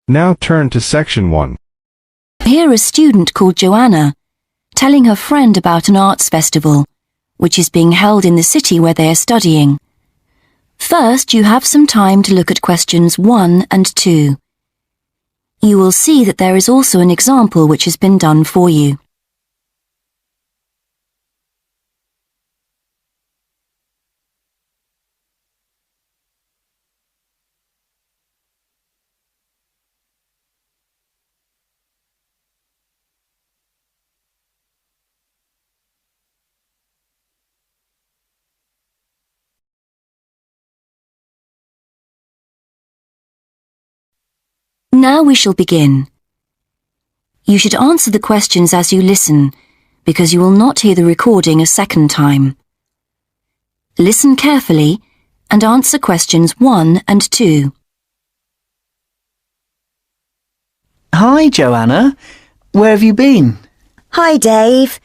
Now turn to section 1. Hear a student called Joanna telling her friend about an arts festival, which is being held in the city where they are studying. First, you have some time to look at questions 1 and 2. You will see that there is also an example which has been done for you. Now we shall begin. You should answer the questions as you listen, because you will not hear the recording a second time. Listen carefully and answer questions 1 and 2. Hi, Joanna. Where have you been? Hi, Dave.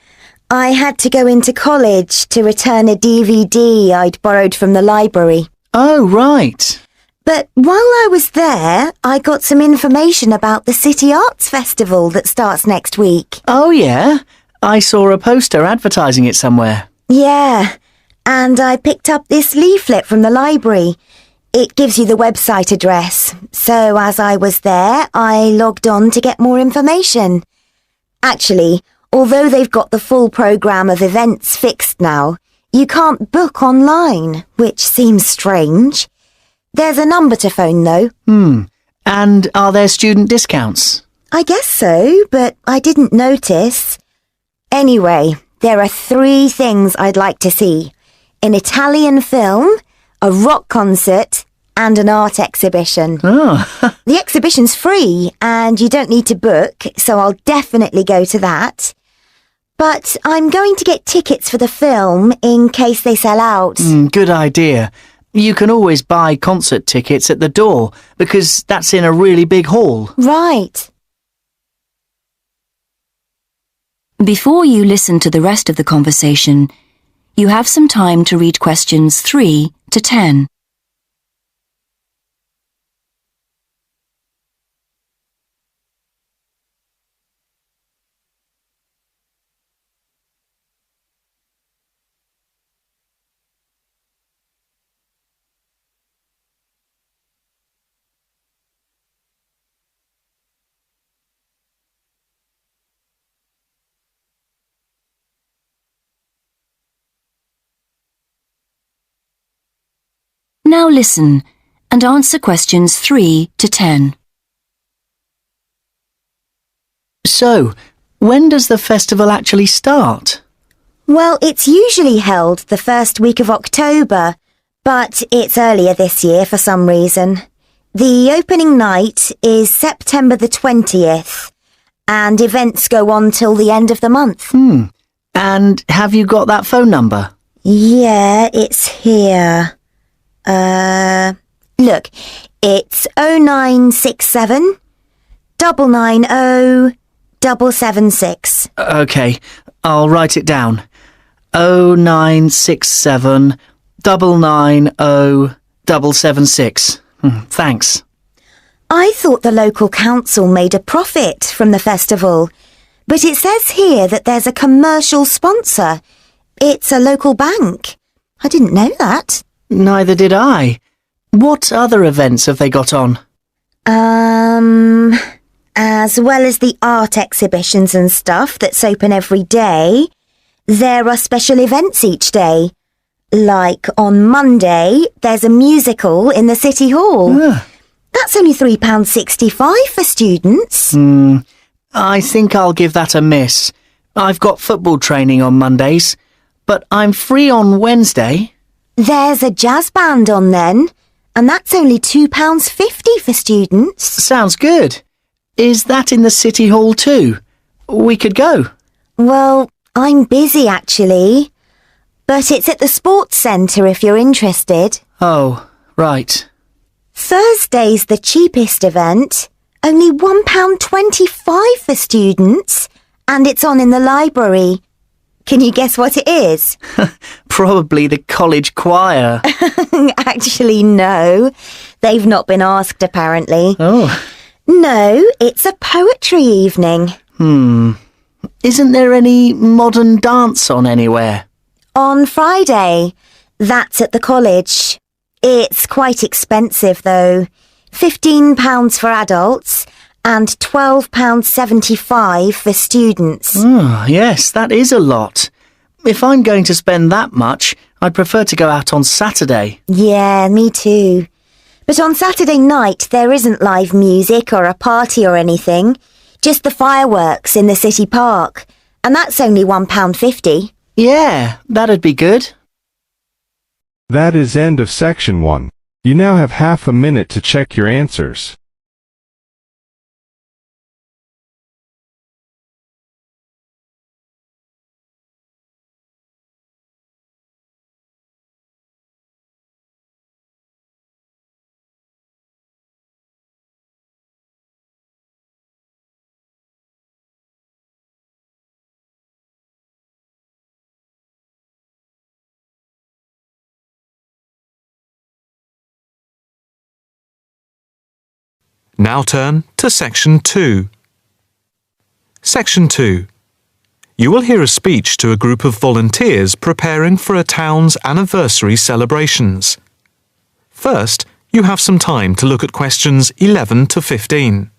I had to go into college to return a DVD I'd borrowed from the library. Oh, right. But while I was there, I got some information about the City Arts Festival that starts next week. Oh, yeah? I saw a poster advertising it somewhere. Yeah, and I picked up this leaflet from the library. It gives you the website address. So as I was there, I logged on to get more information. Actually, although they've got the full programme of events fixed now, you can't book online, which seems strange. There's a number to phone, though. And are there student discounts? I guess so, but I didn't notice. Anyway, there are 3 things I'd like to see. An Italian film, a rock concert, and an art exhibition. Oh, The exhibition's free, and you don't need to book, so I'll definitely go to that. But I'm going to get tickets for the film in case they sell out. good idea. You can always buy concert tickets at the door, because that's in a really big hall. Right. Before you listen to the rest of the conversation, you have some time to read questions 3 to 10. Now listen and answer questions 3 to 10. So, when does the festival actually start? Well, it's usually held the first week of October, but it's earlier this year for some reason. The opening night is September the 20th, and events go on till the end of the month. And have you got that phone number? Yeah, it's here. Look, it's 0967 990 776. OK, I'll write it down. 0967 990 776. Thanks. I thought the local council made a profit from the festival, but it says here that there's a commercial sponsor. It's a local bank. I didn't know that. Neither did I. What other events have they got on? As well as the art exhibitions and stuff that's open every day, there are special events each day. Like on Monday, there's a musical in the City Hall. That's only £3.65 for students. I think I'll give that a miss. I've got football training on Mondays, but I'm free on Wednesday. There's a jazz band on then, and that's only £2.50 for students. Sounds good. Is that in the City Hall too? We could go. Well, I'm busy actually, but it's at the sports centre if you're interested. Oh, right. Thursday's the cheapest event, only £1.25 for students, and it's on in the library. Can you guess what it is? Probably the college choir. Actually, no. They've not been asked, apparently. Oh. No, it's a poetry evening. Isn't there any modern dance on anywhere? On Friday. That's at the college. It's quite expensive though. £15 for adults and £12.75 for students. Yes, that is a lot. If I'm going to spend that much, I'd prefer to go out on Saturday. Yeah, me too. But on Saturday night there isn't live music or a party or anything. Just the fireworks in the city park. And that's only £1.50. Yeah, that'd be good. That is end of section 1. You now have half a minute to check your answers. Now turn to Section 2. Section 2. You will hear a speech to a group of volunteers preparing for a town's anniversary celebrations. First, you have some time to look at questions 11 to 15.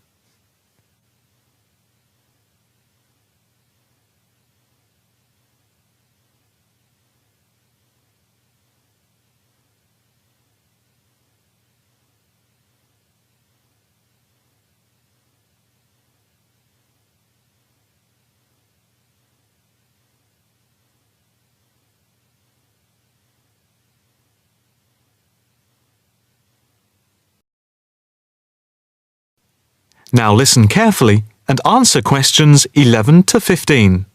Now listen carefully and answer questions 11 to 15.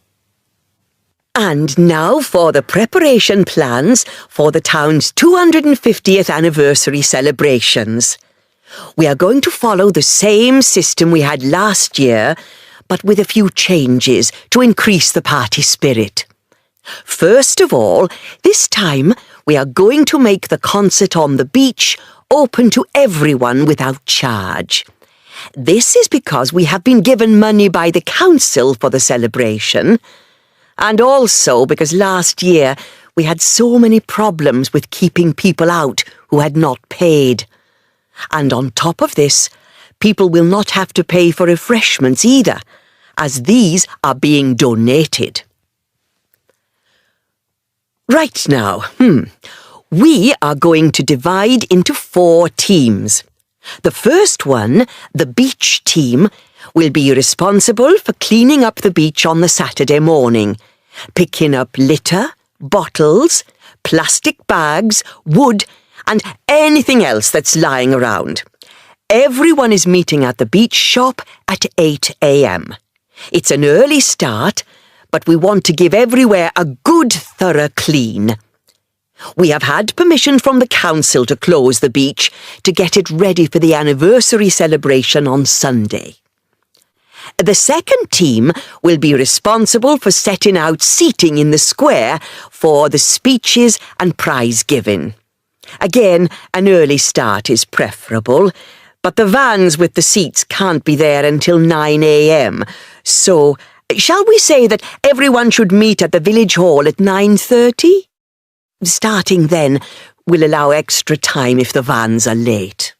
And now for the preparation plans for the town's 250th anniversary celebrations. We are going to follow the same system we had last year, but with a few changes to increase the party spirit. First of all, this time we are going to make the concert on the beach open to everyone without charge. This is because we have been given money by the council for the celebration, and also because last year we had so many problems with keeping people out who had not paid. And on top of this, people will not have to pay for refreshments either, as these are being donated. Right now, we are going to divide into 4 teams. The first one, the beach team, will be responsible for cleaning up the beach on the Saturday morning, picking up litter, bottles, plastic bags, wood, and anything else that's lying around. Everyone is meeting at the beach shop at 8 a.m. It's an early start, but we want to give everywhere a good thorough clean. We have had permission from the council to close the beach to get it ready for the anniversary celebration on Sunday. The second team will be responsible for setting out seating in the square for the speeches and prize giving. Again, an early start is preferable, but the vans with the seats can't be there until 9 a.m. So, shall we say that everyone should meet at the village hall at 9:30? Starting then will allow extra time if the vans are late.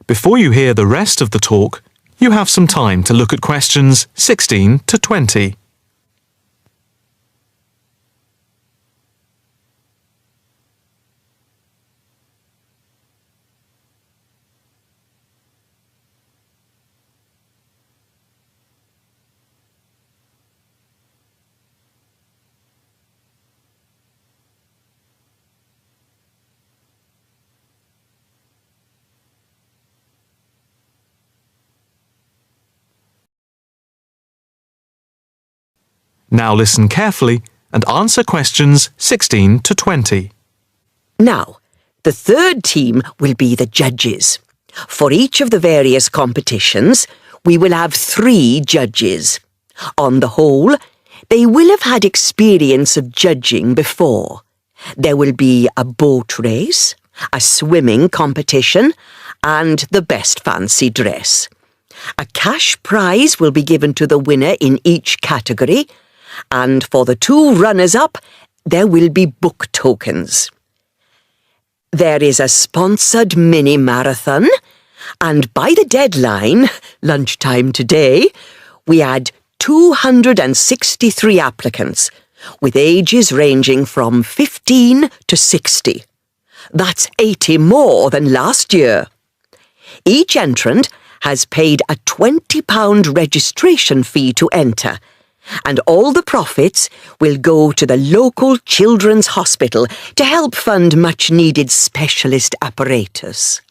Before you hear the rest of the talk, you have some time to look at questions 16 to 20. Now listen carefully and answer questions 16 to 20. Now, the third team will be the judges. For each of the various competitions, we will have 3 judges. On the whole, they will have had experience of judging before. There will be a boat race, a swimming competition, and the best fancy dress. A cash prize will be given to the winner in each category, and for the 2 runners-up, there will be book tokens. There is a sponsored mini-marathon, and by the deadline, lunchtime today, we had 263 applicants, with ages ranging from 15 to 60. That's 80 more than last year. Each entrant has paid a £20 registration fee to enter, and all the profits will go to the local children's hospital to help fund much-needed specialist apparatus.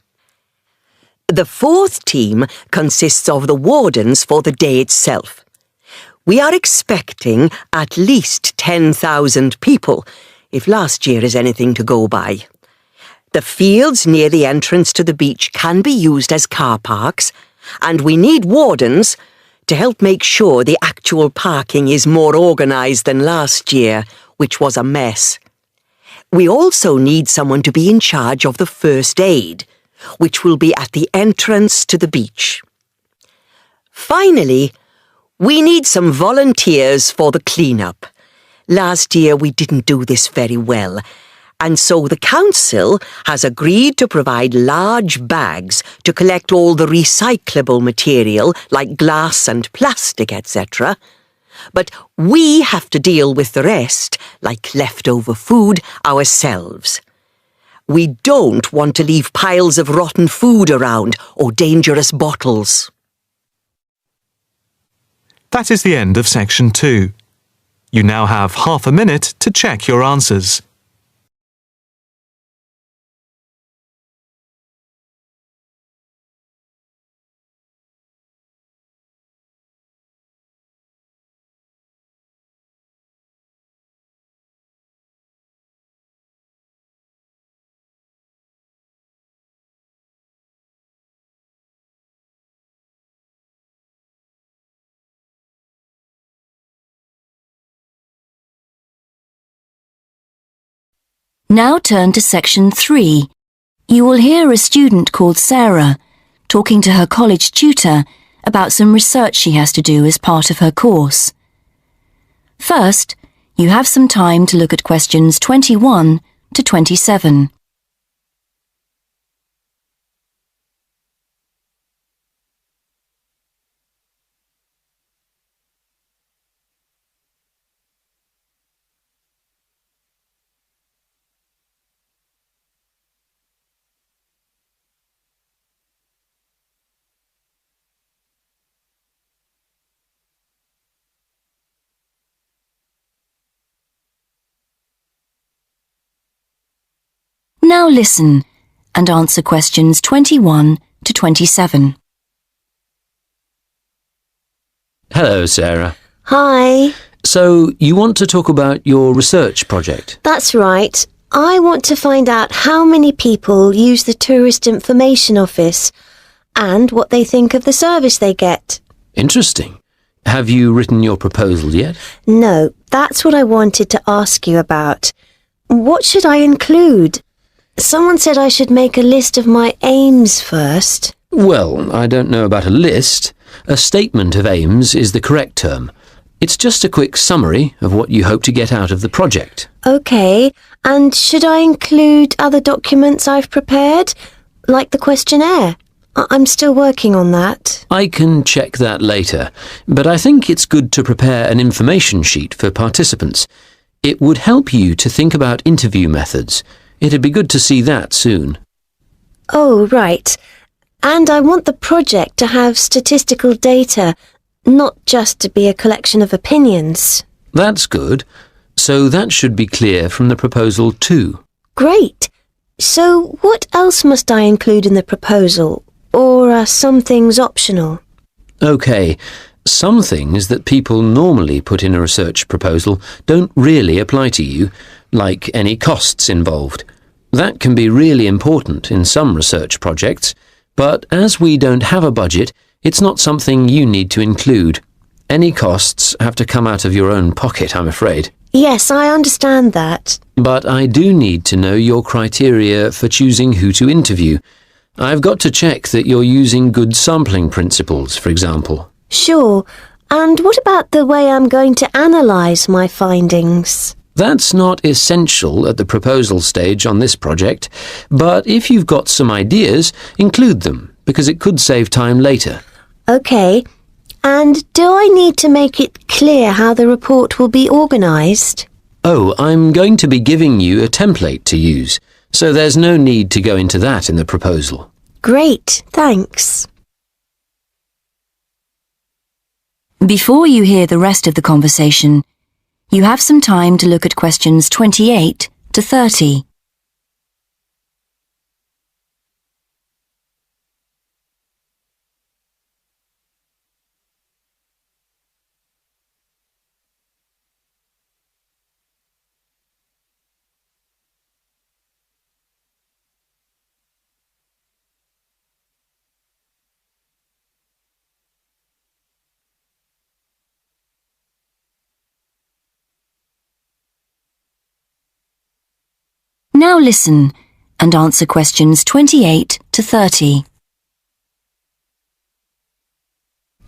The 4th team consists of the wardens for the day itself. We are expecting at least 10,000 people, if last year is anything to go by. The fields near the entrance to the beach can be used as car parks, and we need wardens to help make sure the actual parking is more organised than last year, which was a mess. We also need someone to be in charge of the first aid, which will be at the entrance to the beach. Finally, we need some volunteers for the clean-up. Last year we didn't do this very well, and so the council has agreed to provide large bags to collect all the recyclable material like glass and plastic, etc. But we have to deal with the rest, like leftover food, ourselves. We don't want to leave piles of rotten food around or dangerous bottles. That is the end of section 2. You now have half a minute to check your answers. Now turn to section 3. You will hear a student called Sarah talking to her college tutor about some research she has to do as part of her course. First, you have some time to look at questions 21 to 27. Now listen and answer questions 21 to 27. Hello, Sarah. Hi. So, you want to talk about your research project? That's right. I want to find out how many people use the Tourist Information Office and what they think of the service they get. Interesting. Have you written your proposal yet? No, that's what I wanted to ask you about. What should I include? Someone said I should make a list of my aims first. Well, I don't know about a list. A statement of aims is the correct term. It's just a quick summary of what you hope to get out of the project. OK, and should I include other documents I've prepared, like the questionnaire? I'm still working on that. I can check that later, but I think it's good to prepare an information sheet for participants. It would help you to think about interview methods. It'd be good to see that soon. Oh, right. And I want the project to have statistical data, not just to be a collection of opinions. That's good. So that should be clear from the proposal too. Great. So what else must I include in the proposal? Or are some things optional? OK, some things that people normally put in a research proposal don't really apply to you, like any costs involved. That can be really important in some research projects, but as we don't have a budget, it's not something you need to include. Any costs have to come out of your own pocket, I'm afraid. Yes, I understand that. But I do need to know your criteria for choosing who to interview. I've got to check that you're using good sampling principles, for example. Sure. And what about the way I'm going to analyse my findings? That's not essential at the proposal stage on this project, but if you've got some ideas, include them, because it could save time later. OK. And do I need to make it clear how the report will be organised? Oh, I'm going to be giving you a template to use, so there's no need to go into that in the proposal. Great, thanks. Before you hear the rest of the conversation, you have some time to look at questions 28 to 30. Now listen and answer questions 28 to 30.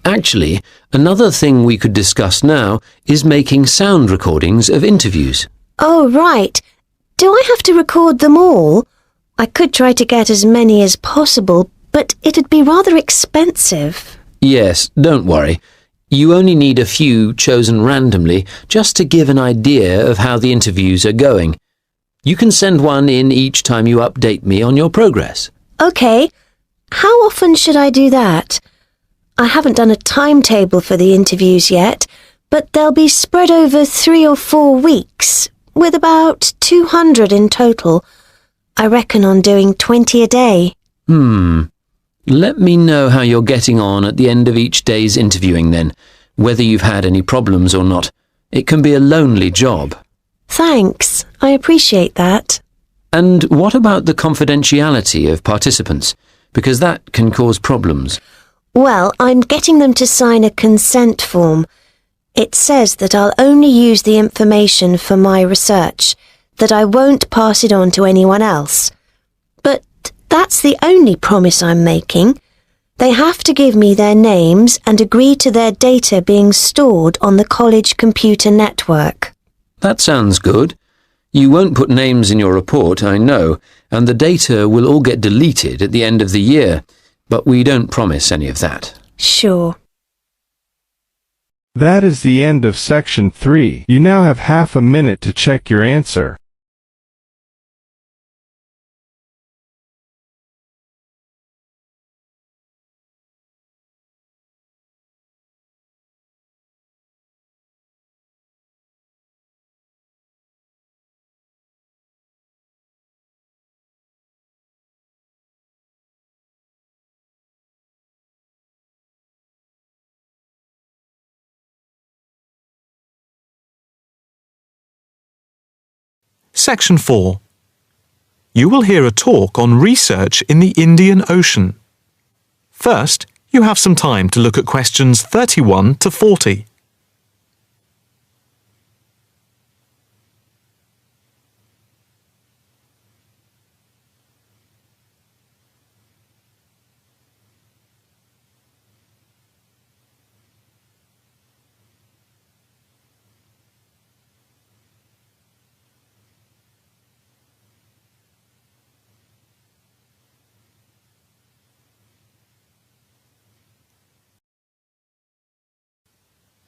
Actually, another thing we could discuss now is making sound recordings of interviews. Oh, right. Do I have to record them all? I could try to get as many as possible, but it'd be rather expensive. Yes, don't worry. You only need a few chosen randomly just to give an idea of how the interviews are going. You can send one in each time you update me on your progress. OK. How often should I do that? I haven't done a timetable for the interviews yet, but they'll be spread over 3 or 4 weeks, with about 200 in total. I reckon on doing 20 a day. Let me know how you're getting on at the end of each day's interviewing then, whether you've had any problems or not. It can be a lonely job. Thanks. I appreciate that. And what about the confidentiality of participants? Because that can cause problems. Well, I'm getting them to sign a consent form. It says that I'll only use the information for my research, that I won't pass it on to anyone else. But that's the only promise I'm making. They have to give me their names and agree to their data being stored on the college computer network. That sounds good. You won't put names in your report, I know, and the data will all get deleted at the end of the year, but we don't promise any of that. Sure. That is the end of section 3. You now have half a minute to check your answer. Section 4. You will hear a talk on research in the Indian Ocean. First, you have some time to look at questions 31 to 40.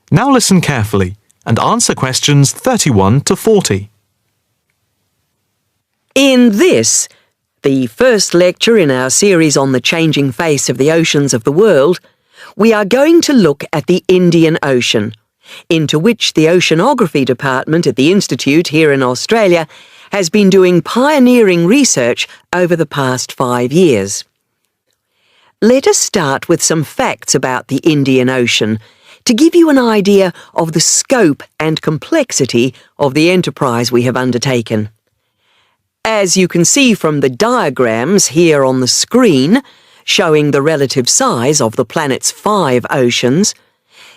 Now listen carefully and answer questions 31 to 40. In this, the first lecture in our series on the changing face of the oceans of the world, we are going to look at the Indian Ocean, into which the Oceanography Department at the Institute here in Australia has been doing pioneering research over the past 5 years. Let us start with some facts about the Indian Ocean to give you an idea of the scope and complexity of the enterprise we have undertaken. As you can see from the diagrams here on the screen, showing the relative size of the planet's 5 oceans,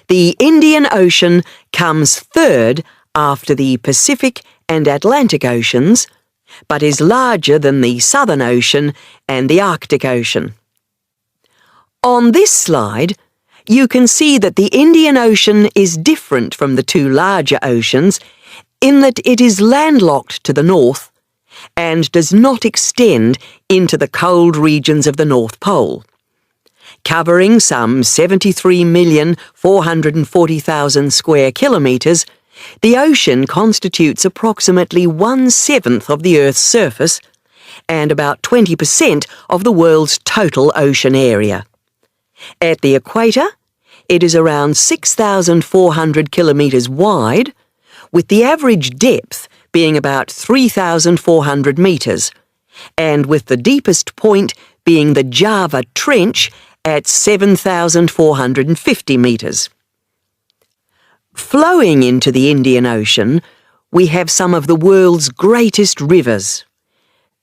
the Indian Ocean comes third after the Pacific and Atlantic Oceans, but is larger than the Southern Ocean and the Arctic Ocean. On this slide, you can see that the Indian Ocean is different from the two larger oceans in that it is landlocked to the north and does not extend into the cold regions of the North Pole. Covering some 73,440,000 square kilometres, the ocean constitutes approximately 1/7 of the Earth's surface and about 20% of the world's total ocean area. At the equator, it is around 6,400 kilometres wide, with the average depth being about 3,400 metres, and with the deepest point being the Java Trench at 7,450 metres. Flowing into the Indian Ocean, we have some of the world's greatest rivers.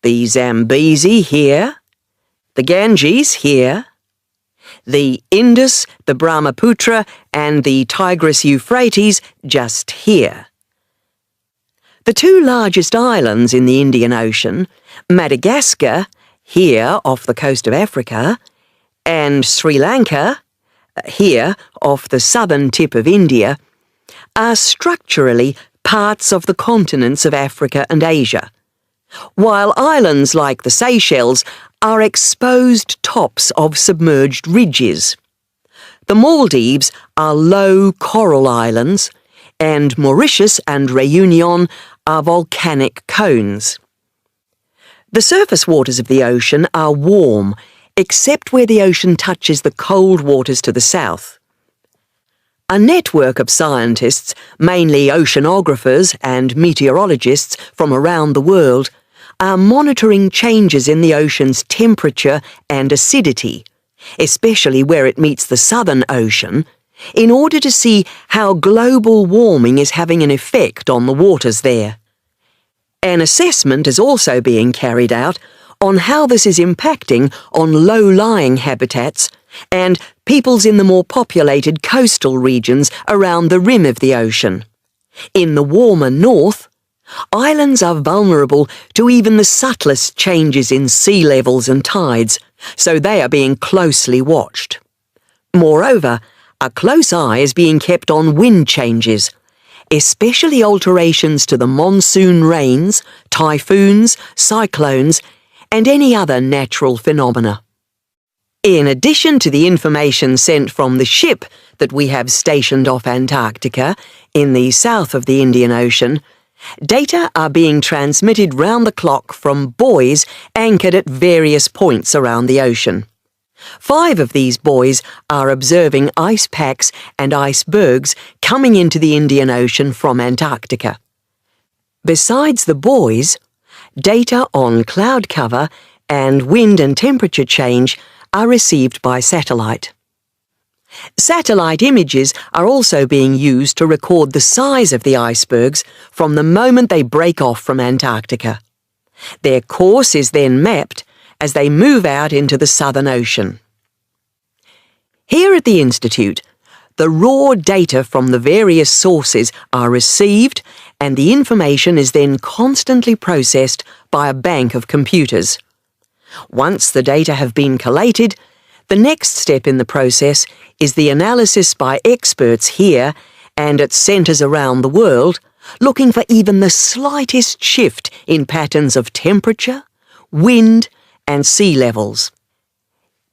The Zambezi here, the Ganges here, the Indus, the Brahmaputra and the Tigris-Euphrates just here. The two largest islands in the Indian Ocean, Madagascar, here off the coast of Africa, and Sri Lanka, here off the southern tip of India, are structurally parts of the continents of Africa and Asia, while islands like the Seychelles are exposed tops of submerged ridges. The Maldives are low coral islands, and Mauritius and Réunion are volcanic cones. The surface waters of the ocean are warm, except where the ocean touches the cold waters to the south. A network of scientists, mainly oceanographers and meteorologists from around the world, are monitoring changes in the ocean's temperature and acidity, especially where it meets the Southern Ocean, in order to see how global warming is having an effect on the waters there. An assessment is also being carried out on how this is impacting on low-lying habitats and peoples in the more populated coastal regions around the rim of the ocean. In the warmer north, islands are vulnerable to even the subtlest changes in sea levels and tides, so they are being closely watched. Moreover, a close eye is being kept on wind changes, especially alterations to the monsoon rains, typhoons, cyclones, and any other natural phenomena. In addition to the information sent from the ship that we have stationed off Antarctica in the south of the Indian Ocean, data are being transmitted round the clock from buoys anchored at various points around the ocean. 5 of these buoys are observing ice packs and icebergs coming into the Indian Ocean from Antarctica. Besides the buoys, data on cloud cover and wind and temperature change are received by satellite. Satellite images are also being used to record the size of the icebergs from the moment they break off from Antarctica. Their course is then mapped as they move out into the Southern Ocean. Here at the Institute, the raw data from the various sources are received and the information is then constantly processed by a bank of computers. Once the data have been collated, the next step in the process is the analysis by experts here and at centres around the world, looking for even the slightest shift in patterns of temperature, wind, and sea levels.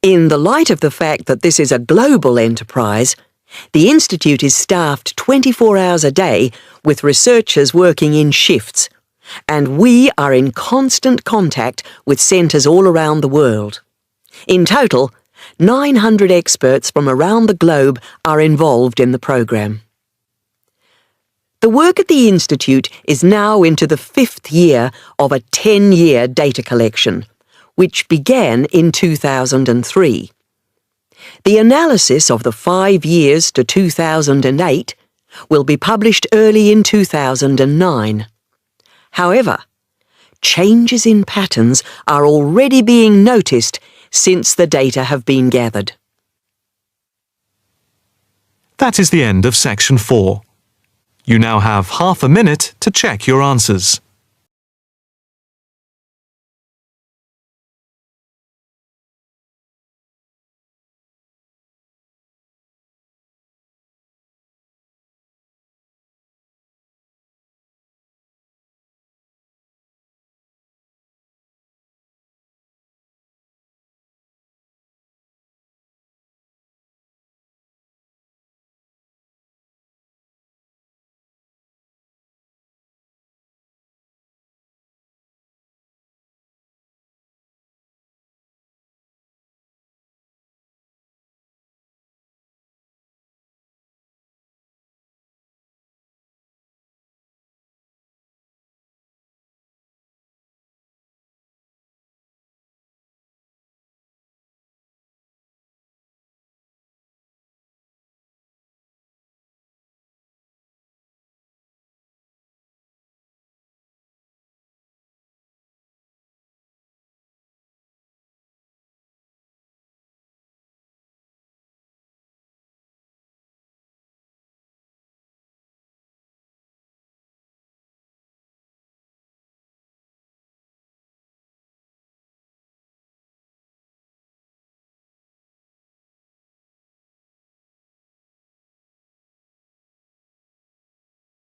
In the light of the fact that this is a global enterprise, the Institute is staffed 24 hours a day with researchers working in shifts, and we are in constant contact with centres all around the world. In total, 900 experts from around the globe are involved in the programme. The work at the Institute is now into the 5th year of a 10-year data collection, which began in 2003. The analysis of the 5 years to 2008 will be published early in 2009. However, changes in patterns are already being noticed since the data have been gathered. That is the end of section 4. You now have half a minute to check your answers.